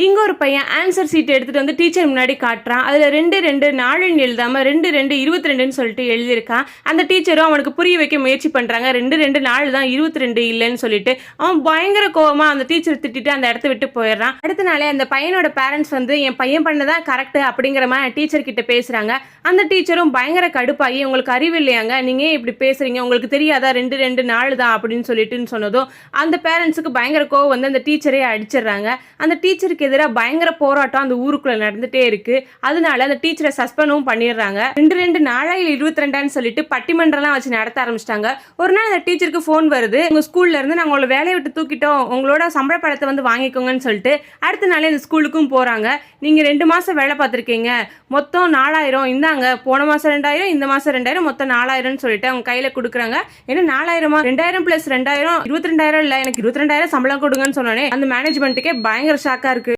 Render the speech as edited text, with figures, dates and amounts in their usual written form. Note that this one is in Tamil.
இங்க ஒரு பையன் ஆன்சர் சீட் எடுத்துட்டு வந்து டீச்சர் முன்னாடி காட்டுறான். அதுல 2 2 4ன்னு எழுதாம 2 2 22ன்னு சொல்லிட்டு எழுதியிருக்கான். அந்த டீச்சரும் அவனுக்கு புரிய வைக்க முயற்சி பண்றாங்க. 2 2 4 தான் 22 இல்லைன்னு சொல்லிட்டு அவன் பயங்கர கோவமா அந்த டீச்சர் திட்டிட்டு அந்த இடத்த விட்டு போயிடுறான். அடுத்த நாளே அந்த பையனோட பேரண்ட்ஸ் வந்து என் பையன் பண்ணதான் கரெக்ட் அப்படிங்கிற மாதிரி டீச்சர் கிட்ட பேசுறாங்க. அந்த டீச்சரும் பயங்கர கடுப்பாகி உங்களுக்கு அறிவு இல்லையாங்க, நீங்க ஏன் இப்படி பேசுறீங்க, உங்களுக்கு தெரியாதா 2 2 4 தான் அப்படின்னு சொல்லிட்டுன்னு சொன்னதும் அந்த பேரண்ட்ஸுக்கு பயங்கர கோவம் வந்து அந்த டீச்சரே அடிச்சிடுறாங்க. அந்த டீச்சருக்கு எதிராக பயங்கர போராட்டம் அந்த ஊருக்குள்ள நடந்துட்டே இருக்கு. அதனால அந்த டீச்சரை சஸ்பெண்டும் பண்ணிடுறாங்க. 2 2 4 22ன்னு சொல்லிட்டு பட்டிமன்றம்லாம் வச்சு நடத்த ஆரம்பிச்சிட்டாங்க. ஒரு நாள் அந்த டீச்சருக்கு ஃபோன் வருது, உங்க ஸ்கூல்ல இருந்து நாங்க உங்களை வேலையை விட்டு தூக்கிட்டோம், உங்களோட சம்பள பணத்தை வந்து வாங்கிக்கோங்கன்னு சொல்லிட்டு. அடுத்த நாளே இந்த ஸ்கூலுக்கும் போறாங்க. நீங்க 2 மாசம் வேலை பார்த்துருக்கீங்க, மொத்தம் 4000 இந்தாங்க, போன மாசம் 2000 இந்த மாசம் 2000 மொத்தம் 4000ன்னு சொல்லிட்டு அவங்க கையில கொடுக்குறாங்க. ஏன்னா 4000 2000 + 2000 22,000 இல்ல, எனக்கு 22,000 சம்பளம் கொடுங்கன்னு சொன்னோன்னே அந்த மேனேஜ்மெண்ட்டுக்கே பயங்கர ஷாக்கா இருக்கு.